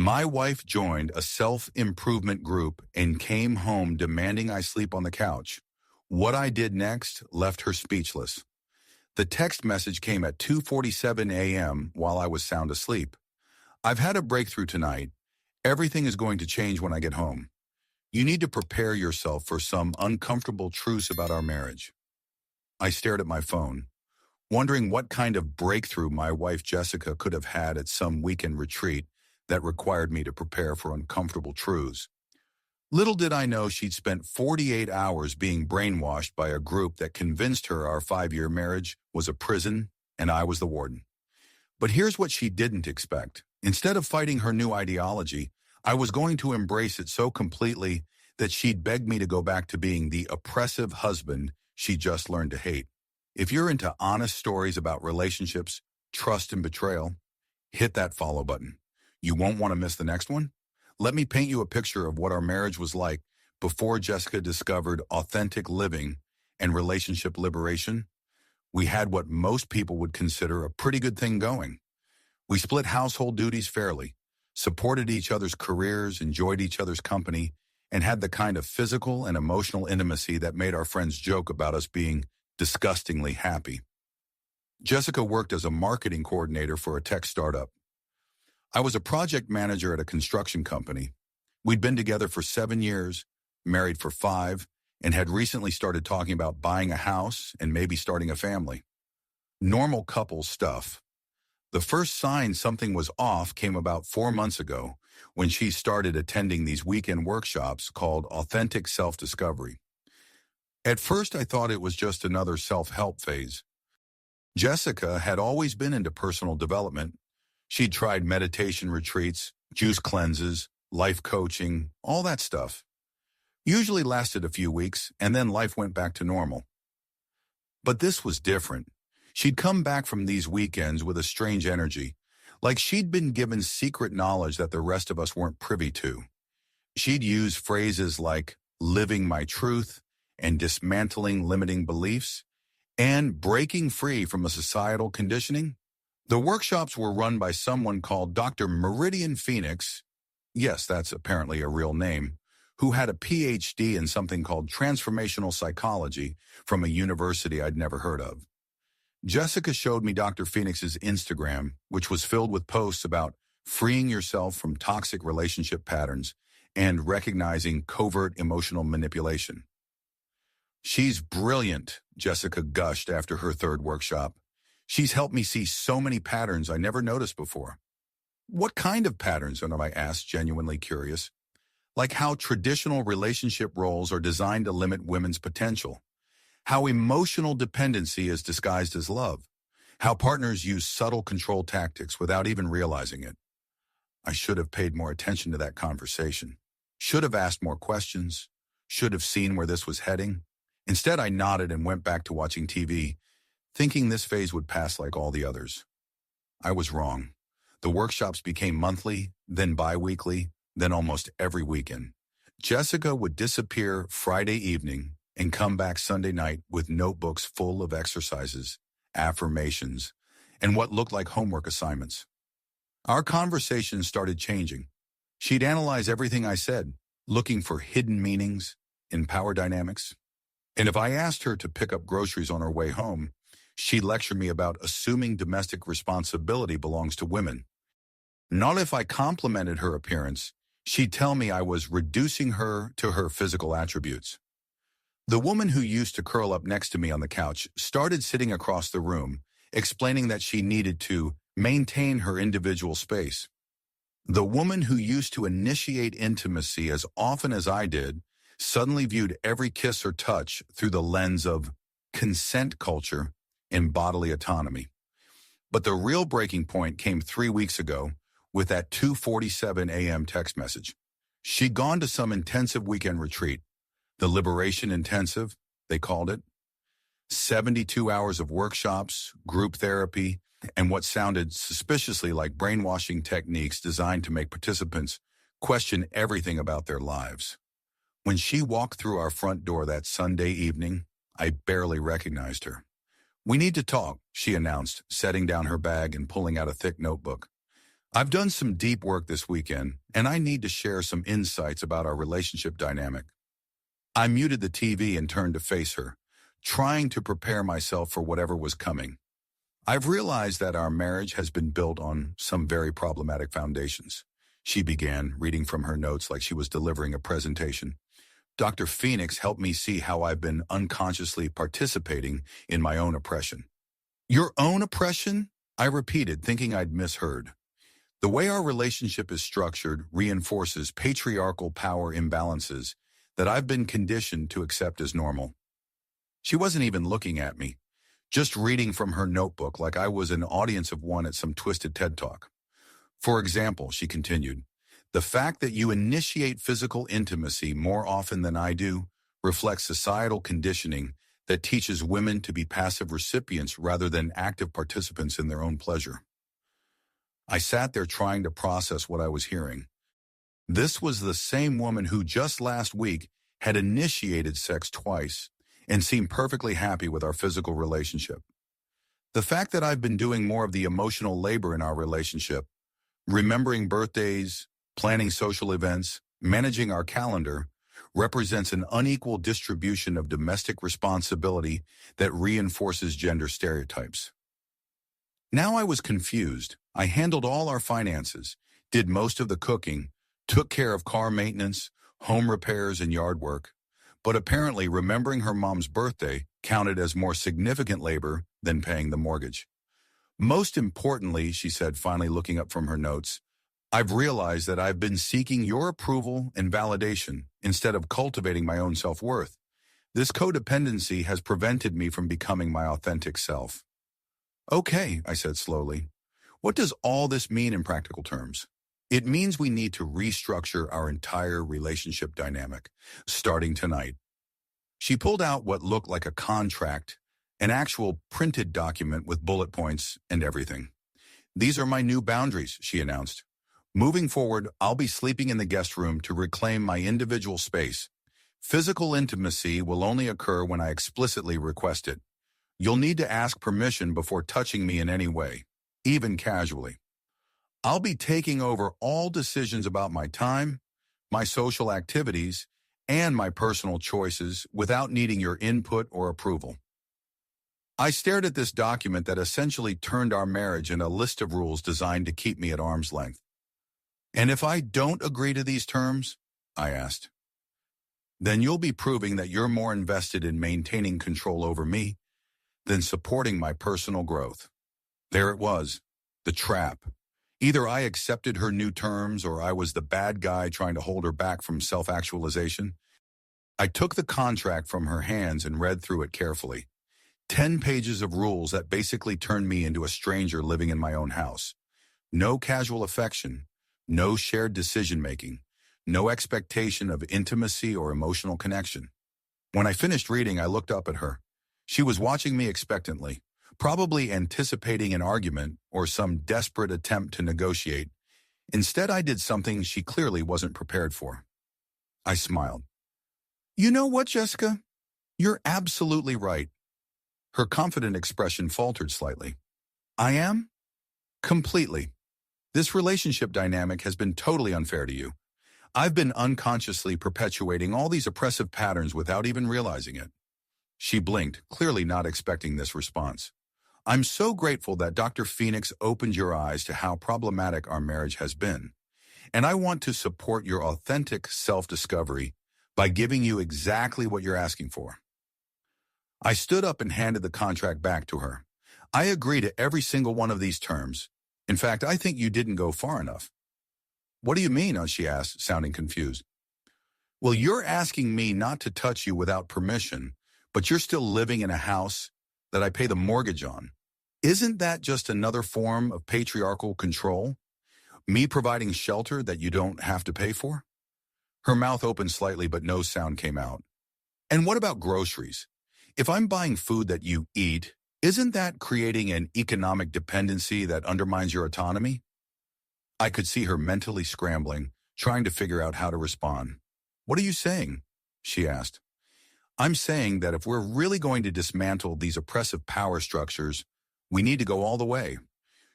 My wife joined a self-improvement group and came home demanding I sleep on the couch. What I did next left her speechless. The text message came at 2:47 a.m. while I was sound asleep. I've had a breakthrough tonight. Everything is going to change when I get home. You need to prepare yourself for some uncomfortable truths about our marriage. I stared at my phone, wondering what kind of breakthrough my wife Jessica could have had at some weekend retreat that required me to prepare for uncomfortable truths. Little did I know she'd spent 48 hours being brainwashed by a group that convinced her our 5-year marriage was a prison and I was the warden. But here's what she didn't expect. Instead of fighting her new ideology, I was going to embrace it so completely that she'd beg me to go back to being the oppressive husband she just learned to hate. If you're into honest stories about relationships, trust, and betrayal, hit that follow button. You won't want to miss the next one. Let me paint you a picture of what our marriage was like before Jessica discovered authentic living and relationship liberation. We had what most people would consider a pretty good thing going. We split household duties fairly, supported each other's careers, enjoyed each other's company, and had the kind of physical and emotional intimacy that made our friends joke about us being disgustingly happy. Jessica worked as a marketing coordinator for a tech startup. I was a project manager at a construction company. We'd been together for 7 years, married for 5, and had recently started talking about buying a house and maybe starting a family. Normal couple stuff. The first sign something was off came about 4 months ago when she started attending these weekend workshops called Authentic Self-Discovery. At first, I thought it was just another self-help phase. Jessica had always been into personal development. She'd tried meditation retreats, juice cleanses, life coaching, all that stuff. Usually lasted a few weeks, and then life went back to normal. But this was different. She'd come back from these weekends with a strange energy, like she'd been given secret knowledge that the rest of us weren't privy to. She'd use phrases like living my truth and dismantling limiting beliefs and breaking free from a societal conditioning. The workshops were run by someone called Dr. Meridian Phoenix, yes, that's apparently a real name, who had a PhD in something called transformational psychology from a university I'd never heard of. Jessica showed me Dr. Phoenix's Instagram, which was filled with posts about freeing yourself from toxic relationship patterns and recognizing covert emotional manipulation. She's brilliant, Jessica gushed after her 3rd workshop. She's helped me see so many patterns I never noticed before. What kind of patterns? I asked, genuinely curious. Like how traditional relationship roles are designed to limit women's potential. How emotional dependency is disguised as love. How partners use subtle control tactics without even realizing it. I should have paid more attention to that conversation. Should have asked more questions. Should have seen where this was heading. Instead, I nodded and went back to watching TV, thinking this phase would pass like all the others. I was wrong. The workshops became monthly, then bi-weekly, then almost every weekend. Jessica would disappear Friday evening and come back Sunday night with notebooks full of exercises, affirmations, and what looked like homework assignments. Our conversations started changing. She'd analyze everything I said, looking for hidden meanings in power dynamics. And if I asked her to pick up groceries on her way home, she'd lecture me about assuming domestic responsibility belongs to women. Not if I complimented her appearance, she'd tell me I was reducing her to her physical attributes. The woman who used to curl up next to me on the couch started sitting across the room, explaining that she needed to maintain her individual space. The woman who used to initiate intimacy as often as I did suddenly viewed every kiss or touch through the lens of consent culture and bodily autonomy. But the real breaking point came 3 weeks ago with that 2:47 a.m. text message. She'd gone to some intensive weekend retreat, the Liberation Intensive, they called it. 72 hours of workshops, group therapy, and what sounded suspiciously like brainwashing techniques designed to make participants question everything about their lives. When she walked through our front door that Sunday evening, I barely recognized her. "We need to talk," she announced, setting down her bag and pulling out a thick notebook. I've done some deep work this weekend, and I need to share some insights about our relationship dynamic. I muted the TV and turned to face her, trying to prepare myself for whatever was coming. I've realized that our marriage has been built on some very problematic foundations. She began, reading from her notes like she was delivering a presentation. Dr. Phoenix helped me see how I've been unconsciously participating in my own oppression. Your own oppression? I repeated, thinking I'd misheard. The way our relationship is structured reinforces patriarchal power imbalances that I've been conditioned to accept as normal. She wasn't even looking at me, just reading from her notebook like I was an audience of one at some twisted TED Talk. For example, she continued, the fact that you initiate physical intimacy more often than I do reflects societal conditioning that teaches women to be passive recipients rather than active participants in their own pleasure. I sat there trying to process what I was hearing. This was the same woman who just last week had initiated sex twice and seemed perfectly happy with our physical relationship. The fact that I've been doing more of the emotional labor in our relationship, remembering birthdays, planning social events, managing our calendar, represents an unequal distribution of domestic responsibility that reinforces gender stereotypes. Now I was confused. I handled all our finances, did most of the cooking, took care of car maintenance, home repairs, and yard work. But apparently remembering her mom's birthday counted as more significant labor than paying the mortgage. Most importantly, she said, finally looking up from her notes, I've realized that I've been seeking your approval and validation instead of cultivating my own self-worth. This codependency has prevented me from becoming my authentic self. Okay, I said slowly. What does all this mean in practical terms? It means we need to restructure our entire relationship dynamic, starting tonight. She pulled out what looked like a contract, an actual printed document with bullet points and everything. These are my new boundaries, she announced. Moving forward, I'll be sleeping in the guest room to reclaim my individual space. Physical intimacy will only occur when I explicitly request it. You'll need to ask permission before touching me in any way, even casually. I'll be taking over all decisions about my time, my social activities, and my personal choices without needing your input or approval. I stared at this document that essentially turned our marriage into a list of rules designed to keep me at arm's length. And if I don't agree to these terms, I asked, then you'll be proving that you're more invested in maintaining control over me than supporting my personal growth. There it was, the trap. Either I accepted her new terms or I was the bad guy trying to hold her back from self-actualization. I took the contract from her hands and read through it carefully. 10 pages of rules that basically turned me into a stranger living in my own house. No casual affection, no shared decision-making, no expectation of intimacy or emotional connection. When I finished reading, I looked up at her. She was watching me expectantly, probably anticipating an argument or some desperate attempt to negotiate. Instead, I did something she clearly wasn't prepared for. I smiled. You know what, Jessica? You're absolutely right. Her confident expression faltered slightly. I am? Completely. This relationship dynamic has been totally unfair to you. I've been unconsciously perpetuating all these oppressive patterns without even realizing it. She blinked, clearly not expecting this response. I'm so grateful that Dr. Phoenix opened your eyes to how problematic our marriage has been. And I want to support your authentic self-discovery by giving you exactly what you're asking for. I stood up and handed the contract back to her. I agree to every single one of these terms. In fact, I think you didn't go far enough. What do you mean? She asked, sounding confused. Well, you're asking me not to touch you without permission, but you're still living in a house that I pay the mortgage on. Isn't that just another form of patriarchal control? Me providing shelter that you don't have to pay for? Her mouth opened slightly, but no sound came out. And what about groceries? If I'm buying food that you eat, isn't that creating an economic dependency that undermines your autonomy? I could see her mentally scrambling, trying to figure out how to respond. What are you saying? She asked. I'm saying that if we're really going to dismantle these oppressive power structures, we need to go all the way.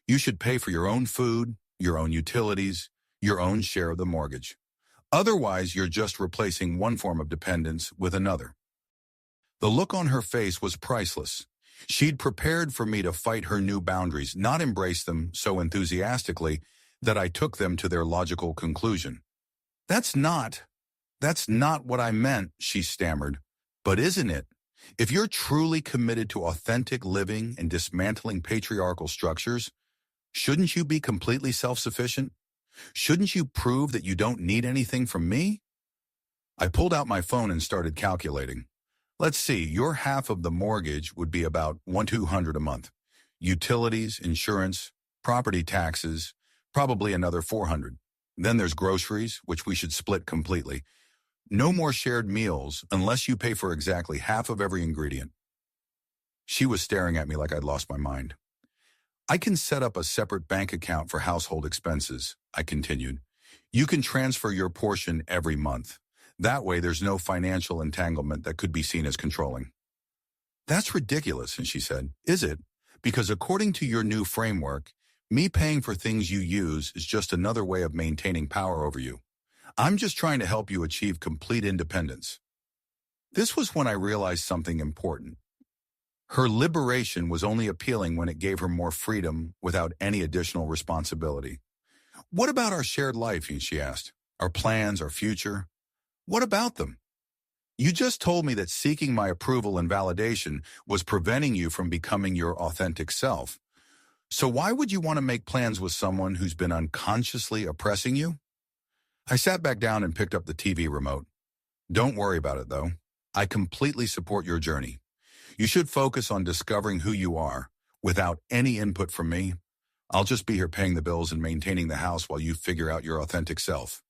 You should pay for your own food, your own utilities, your own share of the mortgage. Otherwise, you're just replacing one form of dependence with another. The look on her face was priceless. She'd prepared for me to fight her new boundaries, not embrace them so enthusiastically that I took them to their logical conclusion. That's not what I meant, she stammered. But isn't it? If you're truly committed to authentic living and dismantling patriarchal structures, shouldn't you be completely self-sufficient? Shouldn't you prove that you don't need anything from me? I pulled out my phone and started calculating. Let's see, your half of the mortgage would be about $1,200 a month. Utilities, insurance, property taxes, probably another $400. Then there's groceries, which we should split completely. No more shared meals unless you pay for exactly half of every ingredient. She was staring at me like I'd lost my mind. I can set up a separate bank account for household expenses, I continued. You can transfer your portion every month. That way there's no financial entanglement that could be seen as controlling. That's ridiculous, she said. Is it? Because according to your new framework, me paying for things you use is just another way of maintaining power over you. I'm just trying to help you achieve complete independence. This was when I realized something important. Her liberation was only appealing when it gave her more freedom without any additional responsibility. What about our shared life, she asked? Our plans, our future? What about them? You just told me that seeking my approval and validation was preventing you from becoming your authentic self. So why would you want to make plans with someone who's been unconsciously oppressing you? I sat back down and picked up the TV remote. Don't worry about it, though. I completely support your journey. You should focus on discovering who you are without any input from me. I'll just be here paying the bills and maintaining the house while you figure out your authentic self.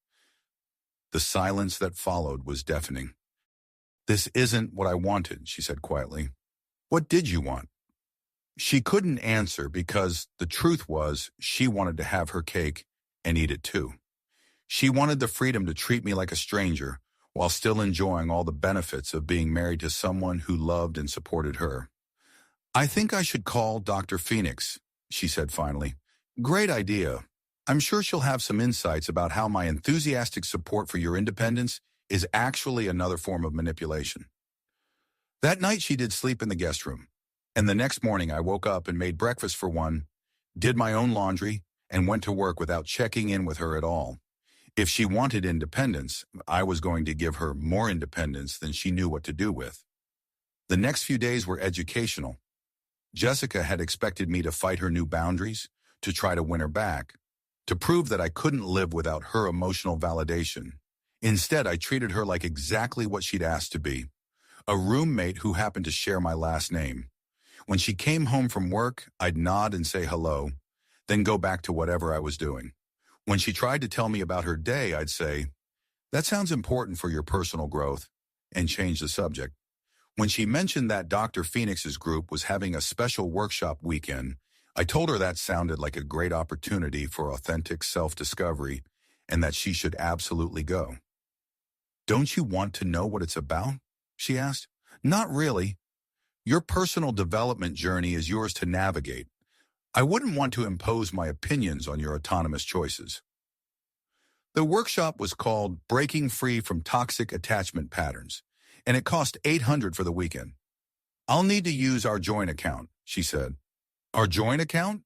The silence that followed was deafening. This isn't what I wanted, she said quietly. What did you want? She couldn't answer because the truth was she wanted to have her cake and eat it too. She wanted the freedom to treat me like a stranger while still enjoying all the benefits of being married to someone who loved and supported her. I think I should call Dr. Phoenix, she said finally. Great idea. I'm sure she'll have some insights about how my enthusiastic support for your independence is actually another form of manipulation. That night she did sleep in the guest room, and the next morning I woke up and made breakfast for one, did my own laundry, and went to work without checking in with her at all. If she wanted independence, I was going to give her more independence than she knew what to do with. The next few days were educational. Jessica had expected me to fight her new boundaries, to try to win her back, to prove that I couldn't live without her emotional validation. Instead, I treated her like exactly what she'd asked to be, a roommate who happened to share my last name. When she came home from work, I'd nod and say hello, then go back to whatever I was doing. When she tried to tell me about her day, I'd say, that sounds important for your personal growth, and change the subject. When she mentioned that Dr. Phoenix's group was having a special workshop weekend, I told her that sounded like a great opportunity for authentic self-discovery and that she should absolutely go. Don't you want to know what it's about? She asked. Not really. Your personal development journey is yours to navigate. I wouldn't want to impose my opinions on your autonomous choices. The workshop was called Breaking Free from Toxic Attachment Patterns, and it cost $800 for the weekend. I'll need to use our joint account, she said. Our joint account?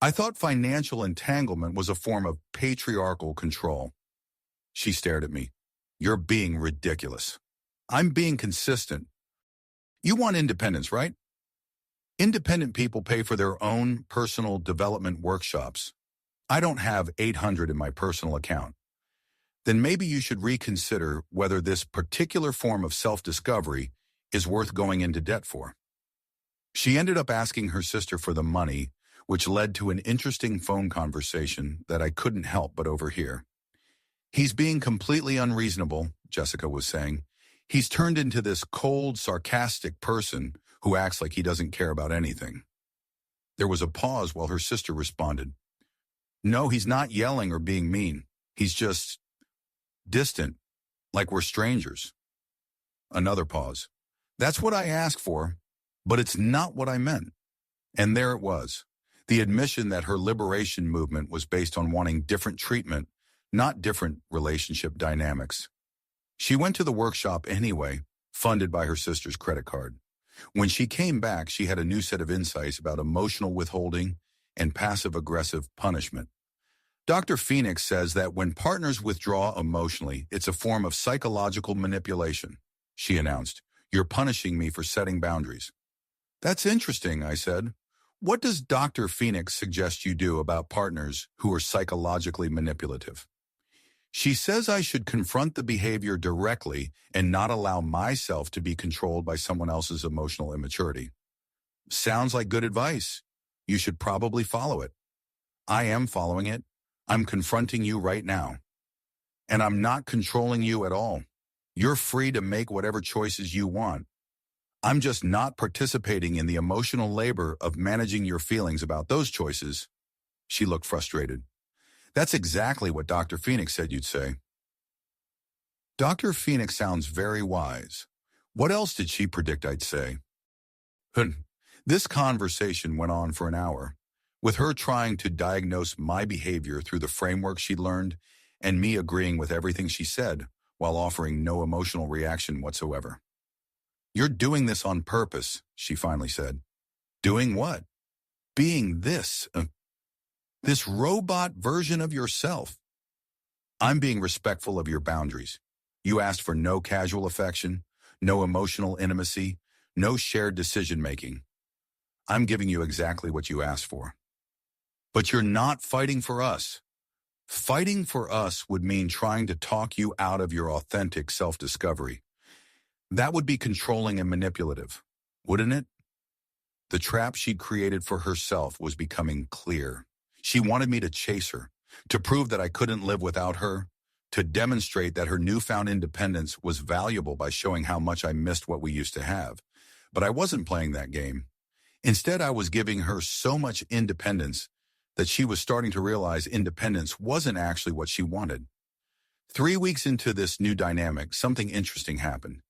I thought financial entanglement was a form of patriarchal control. She stared at me. You're being ridiculous. I'm being consistent. You want independence, right? Independent people pay for their own personal development workshops. I don't have $800 in my personal account. Then maybe you should reconsider whether this particular form of self-discovery is worth going into debt for. She ended up asking her sister for the money, which led to an interesting phone conversation that I couldn't help but overhear. He's being completely unreasonable, Jessica was saying. He's turned into this cold, sarcastic person who acts like he doesn't care about anything. There was a pause while her sister responded. No, he's not yelling or being mean. He's just distant, like we're strangers. Another pause. That's what I asked for, but it's not what I meant. And there it was. The admission that her liberation movement was based on wanting different treatment, not different relationship dynamics. She went to the workshop anyway, funded by her sister's credit card. When she came back, she had a new set of insights about emotional withholding and passive-aggressive punishment. Dr. Phoenix says that when partners withdraw emotionally, it's a form of psychological manipulation. She announced, "You're punishing me for setting boundaries." "That's interesting," I said. "What does Dr. Phoenix suggest you do about partners who are psychologically manipulative?" "She says I should confront the behavior directly and not allow myself to be controlled by someone else's emotional immaturity." "Sounds like good advice. You should probably follow it." "I am following it. I'm confronting you right now. And I'm not controlling you at all. You're free to make whatever choices you want. I'm just not participating in the emotional labor of managing your feelings about those choices." She looked frustrated. "That's exactly what Dr. Phoenix said you'd say." Dr. Phoenix sounds very wise. What else did she predict I'd say? This conversation went on for an hour, with her trying to diagnose my behavior through the framework she'd learned, and me agreeing with everything she said, while offering no emotional reaction whatsoever. "You're doing this on purpose," she finally said. "Doing what?" "Being this robot version of yourself." "I'm being respectful of your boundaries. You asked for no casual affection, no emotional intimacy, no shared decision-making. I'm giving you exactly what you asked for." "But you're not fighting for us." "Fighting for us would mean trying to talk you out of your authentic self-discovery. That would be controlling and manipulative, wouldn't it?" The trap she'd created for herself was becoming clear. She wanted me to chase her, to prove that I couldn't live without her, to demonstrate that her newfound independence was valuable by showing how much I missed what we used to have. But I wasn't playing that game. Instead, I was giving her so much independence that she was starting to realize independence wasn't actually what she wanted. 3 weeks into this new dynamic, something interesting happened.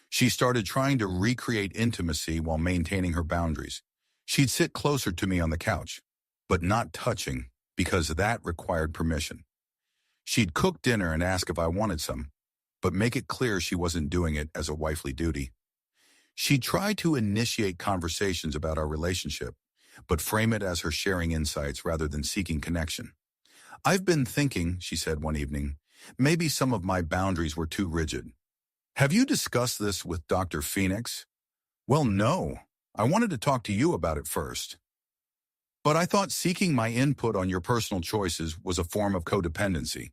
She started trying to recreate intimacy while maintaining her boundaries. She'd sit closer to me on the couch, but not touching, because that required permission. She'd cook dinner and ask if I wanted some, but make it clear she wasn't doing it as a wifely duty. She'd try to initiate conversations about our relationship, but frame it as her sharing insights rather than seeking connection. "I've been thinking," she said one evening, "maybe some of my boundaries were too rigid." "Have you discussed this with Dr. Phoenix?" "Well, no. I wanted to talk to you about it first." "But I thought seeking my input on your personal choices was a form of codependency."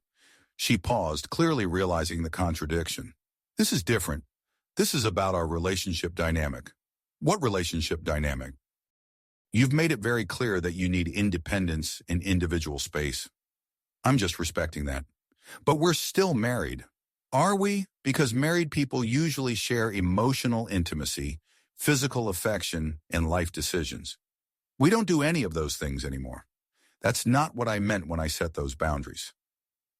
She paused, clearly realizing the contradiction. "This is different. This is about our relationship dynamic." "What relationship dynamic?" "You've made it very clear that you need independence and individual space. I'm just respecting that. But we're still married. Are we? Because married people usually share emotional intimacy, physical affection, and life decisions. We don't do any of those things anymore. That's not what I meant when I set those boundaries."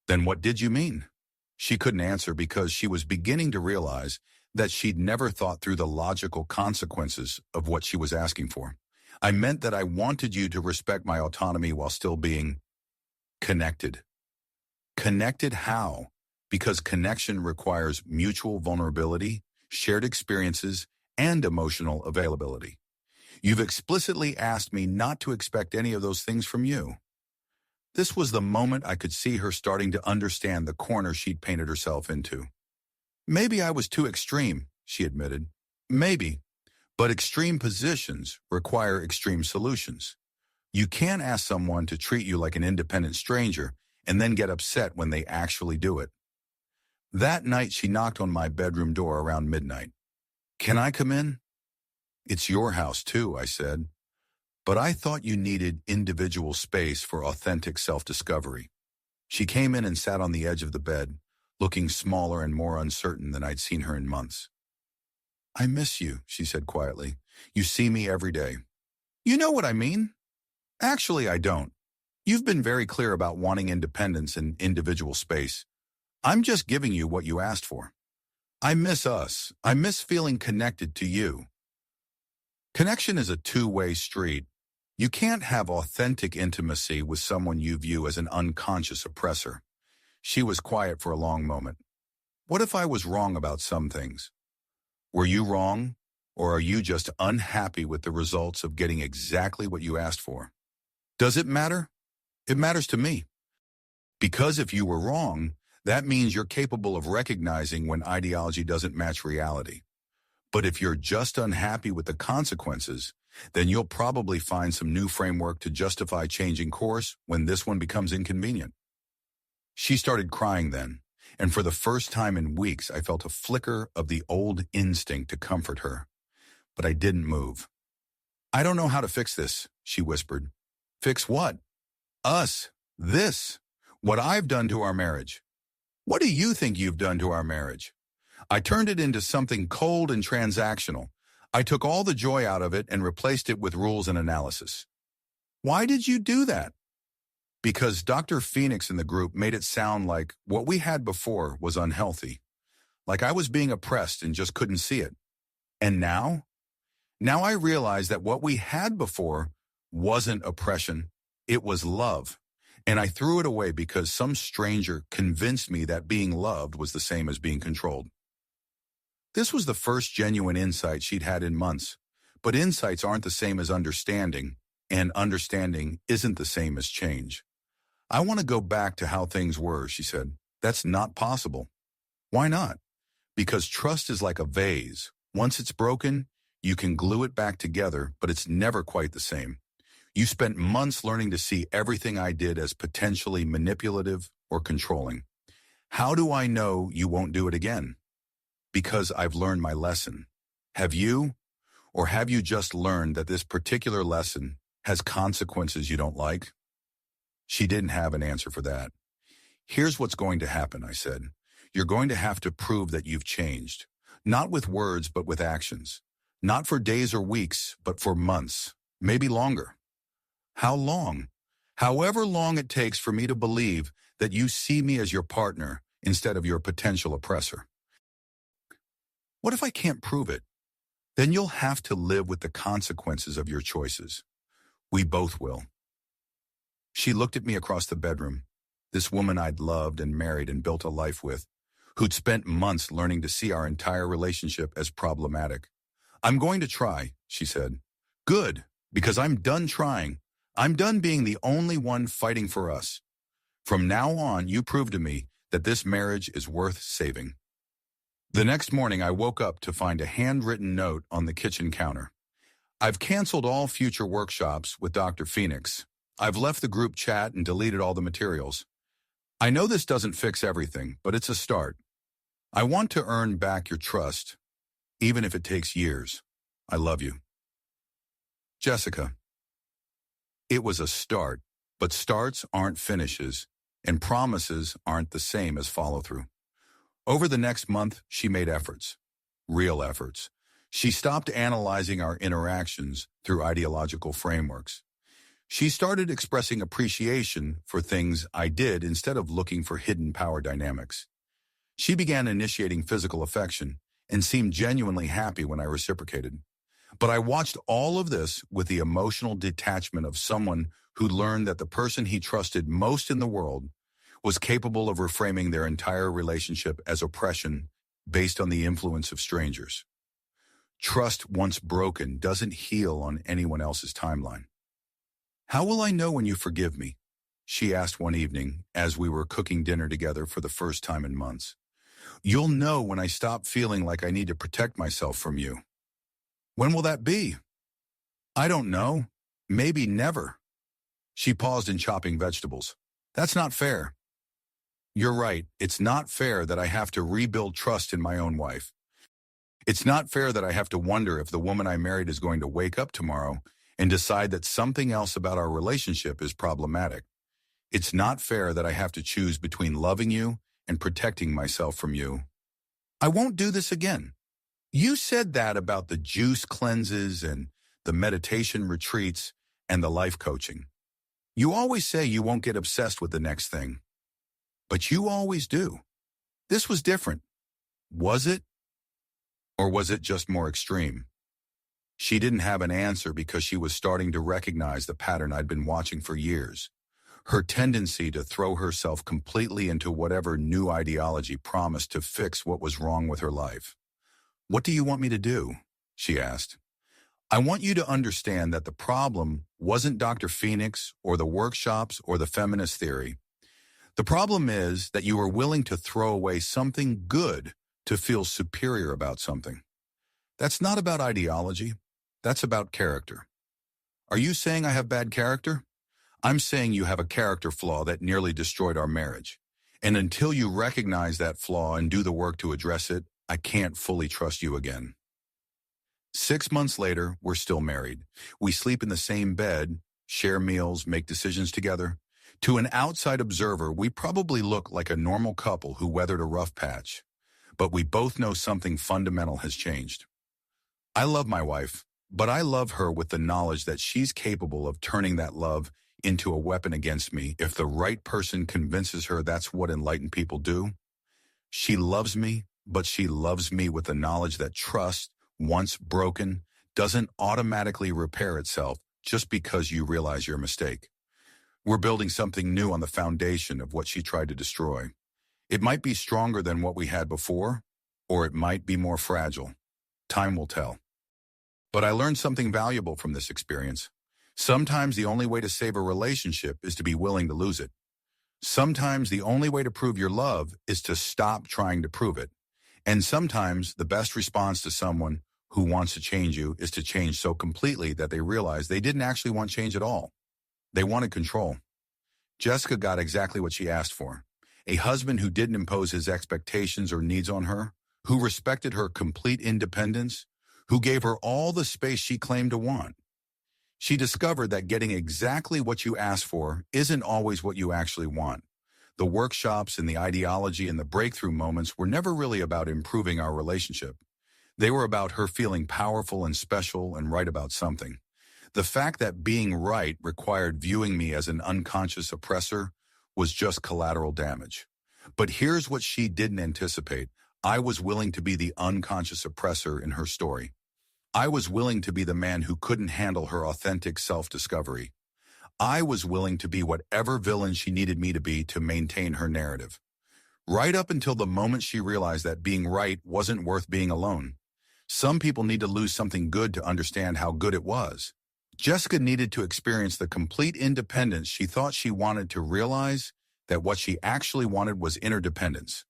"Then what did you mean?" She couldn't answer because she was beginning to realize that she'd never thought through the logical consequences of what she was asking for. "I meant that I wanted you to respect my autonomy while still being connected." "Connected how?" "Because connection requires mutual vulnerability, shared experiences, and emotional availability. You've explicitly asked me not to expect any of those things from you." This was the moment I could see her starting to understand the corner she'd painted herself into. "Maybe I was too extreme," she admitted. "Maybe. But extreme positions require extreme solutions. You can't ask someone to treat you like an independent stranger and then get upset when they actually do it." That night, she knocked on my bedroom door around midnight. "Can I come in?" "It's your house too," I said. "But I thought you needed individual space for authentic self-discovery." She came in and sat on the edge of the bed, looking smaller and more uncertain than I'd seen her in months. "I miss you," she said quietly. "You see me every day." "You know what I mean." "Actually, I don't. You've been very clear about wanting independence and individual space. I'm just giving you what you asked for. I miss us. I miss feeling connected to you." Connection is a two-way street. You can't have authentic intimacy with someone you view as an unconscious oppressor. She was quiet for a long moment. What if I was wrong about some things? Were you wrong? Or are you just unhappy with the results of getting exactly what you asked for? Does it matter? It matters to me. Because if you were wrong, that means you're capable of recognizing when ideology doesn't match reality. But if you're just unhappy with the consequences, then you'll probably find some new framework to justify changing course when this one becomes inconvenient. She started crying then, and for the first time in weeks, I felt a flicker of the old instinct to comfort her. But I didn't move. I don't know how to fix this, she whispered. Fix what? Us. This. What I've done to our marriage. What do you think you've done to our marriage? I turned it into something cold and transactional. I took all the joy out of it and replaced it with rules and analysis. Why did you do that? Because Dr. Phoenix in the group made it sound like what we had before was unhealthy. Like I was being oppressed and just couldn't see it. And now? Now I realize that what we had before wasn't oppression. It was love. And I threw it away because some stranger convinced me that being loved was the same as being controlled. This was the first genuine insight she'd had in months. But insights aren't the same as understanding, and understanding isn't the same as change. I want to go back to how things were, she said. That's not possible. Why not? Because trust is like a vase. Once it's broken, you can glue it back together, but it's never quite the same. You spent months learning to see everything I did as potentially manipulative or controlling. How do I know you won't do it again? Because I've learned my lesson. Have you? Or have you just learned that this particular lesson has consequences you don't like? She didn't have an answer for that. Here's what's going to happen, I said. You're going to have to prove that you've changed. Not with words, but with actions. Not for days or weeks, but for months, maybe longer. How long? However long it takes for me to believe that you see me as your partner instead of your potential oppressor. What if I can't prove it? Then you'll have to live with the consequences of your choices. We both will. She looked at me across the bedroom, this woman I'd loved and married and built a life with, who'd spent months learning to see our entire relationship as problematic. I'm going to try, she said. Good, because I'm done trying. I'm done being the only one fighting for us. From now on, you prove to me that this marriage is worth saving. The next morning, I woke up to find a handwritten note on the kitchen counter. I've canceled all future workshops with Dr. Phoenix. I've left the group chat and deleted all the materials. I know this doesn't fix everything, but it's a start. I want to earn back your trust, even if it takes years. I love you. Jessica. It was a start, but starts aren't finishes, and promises aren't the same as follow-through. Over the next month, she made efforts, real efforts. She stopped analyzing our interactions through ideological frameworks. She started expressing appreciation for things I did instead of looking for hidden power dynamics. She began initiating physical affection and seemed genuinely happy when I reciprocated. But I watched all of this with the emotional detachment of someone who learned that the person he trusted most in the world was capable of reframing their entire relationship as oppression based on the influence of strangers. Trust once broken doesn't heal on anyone else's timeline. How will I know when you forgive me? She asked one evening as we were cooking dinner together for the first time in months. You'll know when I stop feeling like I need to protect myself from you. When will that be? I don't know. Maybe never. She paused in chopping vegetables. That's not fair. You're right. It's not fair that I have to rebuild trust in my own wife. It's not fair that I have to wonder if the woman I married is going to wake up tomorrow and decide that something else about our relationship is problematic. It's not fair that I have to choose between loving you and protecting myself from you. I won't do this again. You said that about the juice cleanses and the meditation retreats and the life coaching. You always say you won't get obsessed with the next thing. But you always do. This was different. Was it? Or was it just more extreme? She didn't have an answer because she was starting to recognize the pattern I'd been watching for years. Her tendency to throw herself completely into whatever new ideology promised to fix what was wrong with her life. "What do you want me to do?" she asked. "I want you to understand that the problem wasn't Dr. Phoenix or the workshops or the feminist theory. The problem is that you are willing to throw away something good to feel superior about something. That's not about ideology. That's about character. Are you saying I have bad character? I'm saying you have a character flaw that nearly destroyed our marriage. And until you recognize that flaw and do the work to address it, I can't fully trust you again." 6 months later, we're still married. We sleep in the same bed, share meals, make decisions together. To an outside observer, we probably look like a normal couple who weathered a rough patch. But we both know something fundamental has changed. I love my wife, but I love her with the knowledge that she's capable of turning that love into a weapon against me if the right person convinces her that's what enlightened people do. She loves me, but she loves me with the knowledge that trust, once broken, doesn't automatically repair itself just because you realize your mistake. We're building something new on the foundation of what she tried to destroy. It might be stronger than what we had before, or it might be more fragile. Time will tell. But I learned something valuable from this experience. Sometimes the only way to save a relationship is to be willing to lose it. Sometimes the only way to prove your love is to stop trying to prove it. And sometimes the best response to someone who wants to change you is to change so completely that they realize they didn't actually want change at all. They wanted control. Jessica got exactly what she asked for. A husband who didn't impose his expectations or needs on her, who respected her complete independence, who gave her all the space she claimed to want. She discovered that getting exactly what you ask for isn't always what you actually want. The workshops and the ideology and the breakthrough moments were never really about improving our relationship. They were about her feeling powerful and special and right about something. The fact that being right required viewing me as an unconscious oppressor was just collateral damage. But here's what she didn't anticipate. I was willing to be the unconscious oppressor in her story. I was willing to be the man who couldn't handle her authentic self-discovery. I was willing to be whatever villain she needed me to be to maintain her narrative. Right up until the moment she realized that being right wasn't worth being alone. Some people need to lose something good to understand how good it was. Jessica needed to experience the complete independence she thought she wanted to realize that what she actually wanted was interdependence.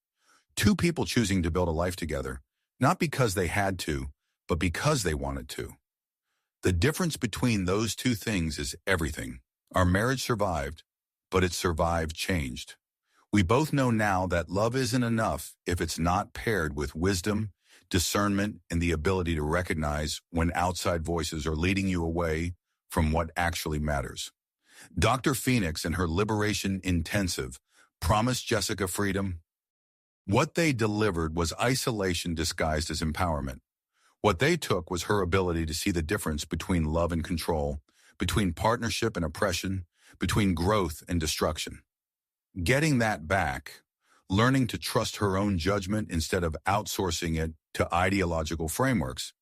Two people choosing to build a life together, not because they had to, but because they wanted to. The difference between those two things is everything. Our marriage survived, but it survived changed. We both know now that love isn't enough if it's not paired with wisdom, discernment, and the ability to recognize when outside voices are leading you away from what actually matters. Dr. Phoenix and her Liberation Intensive promised Jessica freedom. What they delivered was isolation disguised as empowerment. What they took was her ability to see the difference between love and control, between partnership and oppression, between growth and destruction. Getting that back, learning to trust her own judgment instead of outsourcing it to ideological frameworks,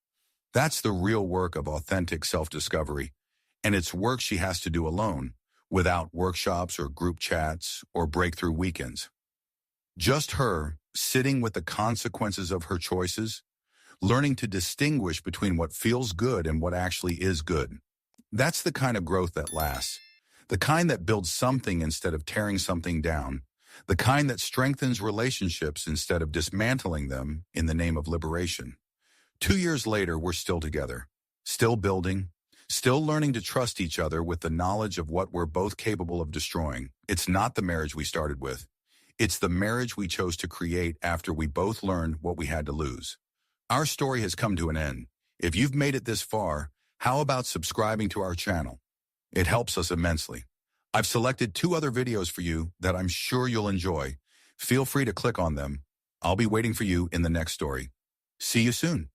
that's the real work of authentic self-discovery, and it's work she has to do alone, without workshops or group chats or breakthrough weekends. Just her, sitting with the consequences of her choices, learning to distinguish between what feels good and what actually is good. That's the kind of growth that lasts, the kind that builds something instead of tearing something down, the kind that strengthens relationships instead of dismantling them in the name of liberation. 2 years later, we're still together, still building, still learning to trust each other with the knowledge of what we're both capable of destroying. It's not the marriage we started with. It's the marriage we chose to create after we both learned what we had to lose. Our story has come to an end. If you've made it this far, how about subscribing to our channel? It helps us immensely. I've selected 2 other videos for you that I'm sure you'll enjoy. Feel free to click on them. I'll be waiting for you in the next story. See you soon.